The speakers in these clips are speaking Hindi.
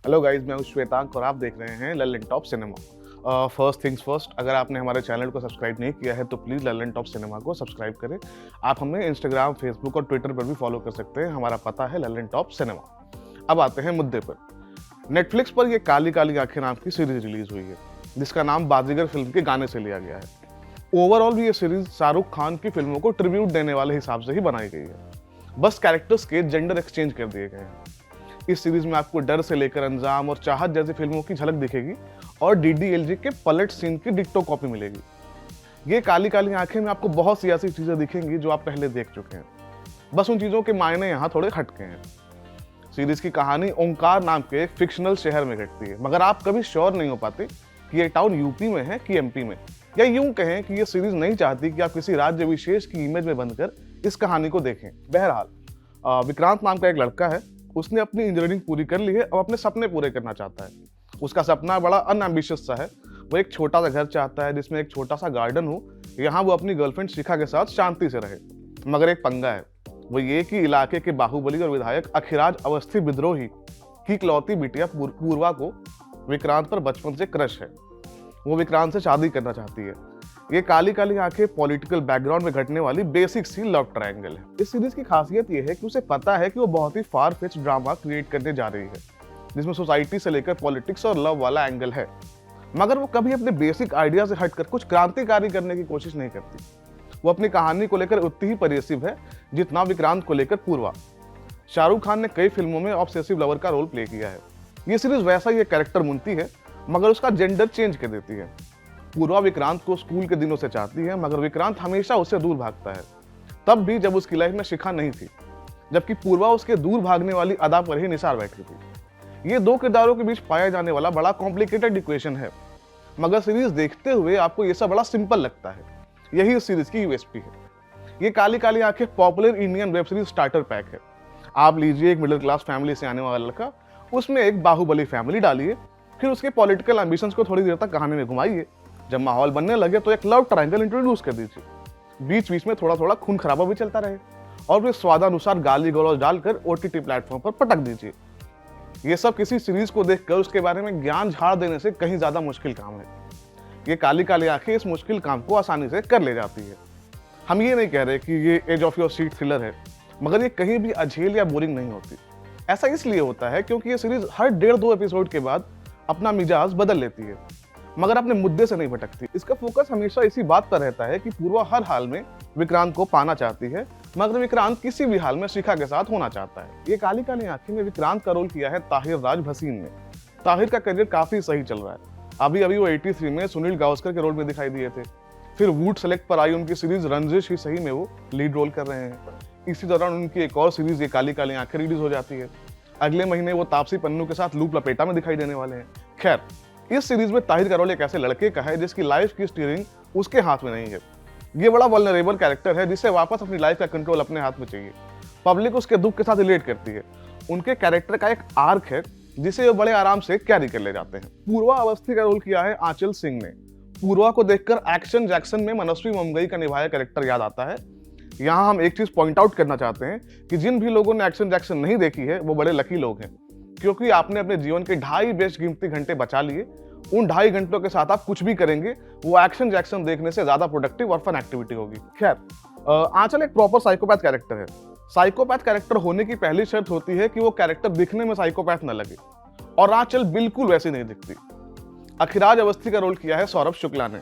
हेलो गाइस, मैं हूं श्वेतांक और आप देख रहे हैं Lalan top cinema. First things first, अगर आपने हमारे चैनल को सब्सक्राइब नहीं किया है तो प्लीज़ ललन टॉप सिनेमा को सब्सक्राइब करें। आप हमें इंस्टाग्राम, फेसबुक और ट्विटर पर भी फॉलो कर सकते हैं। हमारा पता है ललन टॉप सिनेमा। अब आते हैं मुद्दे पर। नेटफ्लिक्स पर यह काली काली आंखें नाम की सीरीज रिलीज हुई है, जिसका नाम बाजीगर फिल्म के गाने से लिया गया है। ओवरऑल भी ये सीरीज शाहरुख खान की फिल्मों को ट्रिब्यूट देने वाले हिसाब से ही बनाई गई है। बस कैरेक्टर्स के जेंडर एक्सचेंज कर दिए गए हैं। इस सीरीज में आपको डर से लेकर अंजाम और चाहत जैसी फिल्मों की झलक दिखेगी और डीडीएलजे के पलट सीन की डिट्टो कॉपी मिलेगी। ये काली काली आंखें में आपको बहुत सी ऐसी चीजें दिखेंगी जो आप पहले देख चुके हैं, बस उन चीजों के मायने यहाँ थोड़े हटके हैं। सीरीज की कहानी ओंकार नाम के एक फिक्शनल शहर में घटती है, मगर आप कभी श्योर नहीं हो पाते कि ये टाउन यूपी में है कि एमपी में, या यूं कहें कि ये सीरीज नहीं चाहती कि आप किसी राज्य विशेष की इमेज में बनकर इस कहानी को देखें। बहरहाल विक्रांत नाम का एक लड़का है, उसने अपनी इंजीनियरिंग पूरी कर ली है और अपने सपने पूरे करना चाहता है। उसका सपना बड़ा अनएम्बिशियस सा है। वो एक छोटा सा घर चाहता है जिसमें एक छोटा सा गार्डन हो, यहाँ वो अपनी गर्लफ्रेंड शिखा के साथ शांति से रहे। मगर एक पंगा है, वो ये कि इलाके के बाहुबली और विधायक अखिराज अवस्थी विद्रोही की इकलौती बिटिया पूर्वा को विक्रांत पर बचपन से क्रश है। वो विक्रांत से शादी करना चाहती है। ये काली काली आंखें पॉलिटिकल बैकग्राउंड में घटने वाली बेसिक सी लव ट्रायंगल है। इस सीरीज की खासियत ये है कि उसे पता है कि वो बहुत ही फार फेच ड्रामा क्रिएट करने जा रही है, जिसमें सोसाइटी से लेकर पॉलिटिक्स और लव वाला एंगल है, मगर वो कभी अपने बेसिक आइडिया से हटकर कुछ क्रांतिकारी करने की कोशिश नहीं करती। वो अपनी कहानी को लेकर उतनी ही परेसिव है जितना विक्रांत को लेकर पूर्वा। शाहरुख खान ने कई फिल्मों में ऑब्सेसिव लवर का रोल प्ले किया है। ये सीरीज वैसा ही कैरेक्टर मुनती है, मगर उसका जेंडर चेंज कर देती है। पूर्वा विक्रांत को स्कूल के दिनों से चाहती है, मगर विक्रांत हमेशा उससे दूर भागता है, तब भी जब उसकी लाइफ में शिखा नहीं थी, जबकि पूर्वा उसके दूर भागने वाली अदा पर ही निसार बैठी थी। ये दो किरदारों के बीच पाया जाने वाला बड़ा कॉम्प्लिकेटेड इक्वेशन है, मगर सीरीज देखते हुए आपको ये सब बड़ा सिंपल लगता है। यही इस सीरीज की यूएसपी है। ये काली काली आंखें popular Indian web series starter pack है। आप लीजिए एक मिडिल क्लास फैमिली से आने वाला लड़का, उसमें एक बाहुबली फैमिली डालिए, फिर उसके पॉलिटिकल एम्बिशंस को थोड़ी देर तक कहानी में घुमाइए। जब माहौल बनने लगे तो एक लव ट्रायंगल इंट्रोड्यूस कर दीजिए। बीच बीच में थोड़ा थोड़ा खून खराबा भी चलता रहे, और फिर स्वादानुसार गाली गलौज डालकर ओटीटी प्लेटफॉर्म पर पटक दीजिए। ये सब किसी सीरीज को देखकर उसके बारे में ज्ञान झाड़ देने से कहीं ज्यादा मुश्किल काम है। ये काली काली आंखें इस मुश्किल काम को आसानी से कर ले जाती है। हम ये नहीं कह रहे कि ये edge of your seat thriller है, मगर ये कहीं भी अझेल या बोरिंग नहीं होती। ऐसा इसलिए होता है क्योंकि ये सीरीज हर 1.5-2 एपिसोड के बाद अपना मिजाज बदल लेती है, मगर अपने मुद्दे से नहीं भटकती। इसका फोकस हमेशा इसी बात पर रहता है कि पूर्वा हर हाल में विक्रांत को पाना चाहती है, मगर विक्रांत किसी भी हाल में शिखा के साथ होना चाहता है। ये काली काली आंखें में विक्रांत का रोल किया है ताहिर राज भसीन ने। ताहिर का करियर काफी सही चल रहा है। अभी अभी वो 83 में सुनील गावस्कर के रोल में दिखाई दिए थे। फिर वूड सेलेक्ट पर आई उनकी सीरीज रंजिश ही सही में वो लीड रोल कर रहे हैं। इसी दौरान उनकी एक और सीरीज ये काली काली आंखें रिलीज हो जाती है। अगले महीने वो तापसी पन्नू के साथ लूप लपेटा में दिखाई देने वाले हैं। खैर, इस सीरीज में ताहिर का रोल एक ऐसे लड़के का है जिसकी लाइफ की स्टीयरिंग उसके हाथ में नहीं है। ये बड़ा वल्नरेबल कैरेक्टर है जिसे वापस अपनी लाइफ का कंट्रोल अपने हाथ में चाहिए। पब्लिक उसके दुख के साथ रिलेट करती है। उनके कैरेक्टर का एक आर्क है जिसे वो बड़े आराम से कैरी कर ले जाते हैं। पूर्वा अवस्थी का रोल किया है आंचल सिंह ने। पूर्वा को देखकर एक्शन जैक्सन में मनस्वी मुंबई का निभाया कैरेक्टर याद आता है। यहाँ हम एक चीज पॉइंट आउट करना चाहते हैं कि जिन भी लोगों ने एक्शन जैक्सन नहीं देखी है वो बड़े लकी लोग हैं, क्योंकि आपने अपने जीवन के 2.5 बेशकीमती घंटे बचा लिए। उन 2.5 घंटों के साथ आप कुछ भी करेंगे, वो एक्शन जैक्सन देखने से ज्यादा प्रोडक्टिव और फन एक्टिविटी होगी। खैर, आंचल एक प्रॉपर साइकोपैथ कैरेक्टर है। साइकोपैथ कैरेक्टर होने की पहली शर्त होती है कि वो कैरेक्टर दिखने में साइकोपैथ न लगे, और आंचल बिल्कुल वैसी नहीं दिखती। अखिराज अवस्थी का रोल किया है सौरभ शुक्ला ने।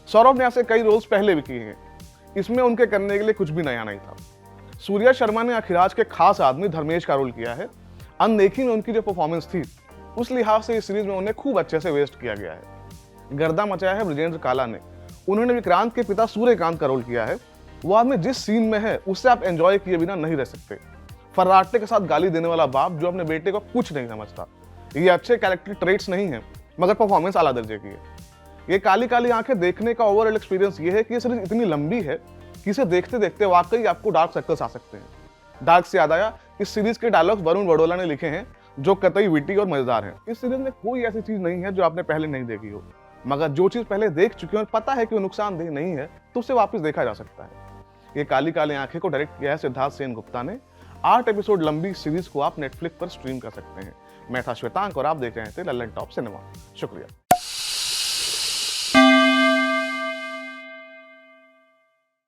सौरभ ने ऐसे कई रोल्स पहले भी किए हैं, इसमें उनके करने के लिए कुछ भी नया नहीं था। सूर्या शर्मा ने अखिराज के खास आदमी धर्मेश का रोल किया है। अनदेखी में उनकी जो परफॉर्मेंस थी, उस लिहाज से इस सीरीज में उन्हें खूब अच्छे से वेस्ट किया गया है। गर्दा मचाया है ब्रजेंद्र काला ने। उन्होंने विक्रांत के पिता सूर्यकांत का रोल किया है। वो आदमी जिस सीन में है उससे आप एंजॉय किए बिना नहीं रह सकते। फर्राटे के साथ गाली देने वाला बाप जो अपने बेटे को कुछ नहीं समझता। ये अच्छे कैरेक्टर ट्रेट्स नहीं है, मगर परफॉर्मेंस आला दर्जे की है। ये काली काली आंखें देखने का ओवरऑल एक्सपीरियंस ये है कि ये सीरीज इतनी लंबी है कि इसे देखते देखते वाकई आपको डार्क सर्कल्स आ सकते हैं। डार्क से याद आया, इस सीरीज के डायलॉग्स वरुण बड़ोला ने लिखे हैं, जो कतई विटी और मजेदार हैं। इस सीरीज में कोई ऐसी चीज नहीं है जो आपने पहले नहीं देखी हो, मगर जो चीज पहले देख चुके हो और पता है कि वो नुकसानदेह नहीं है, तो उसे वापस देखा जा सकता है। ये काली काली आंखें को डायरेक्ट किया है सिद्धार्थ सेन गुप्ता ने। 8 एपिसोड लंबी सीरीज को आप नेटफ्लिक्स पर स्ट्रीम कर सकते हैं। मैं था श्वेतांक और आप देख रहे थे लल्लन टॉप सिनेमा। शुक्रिया।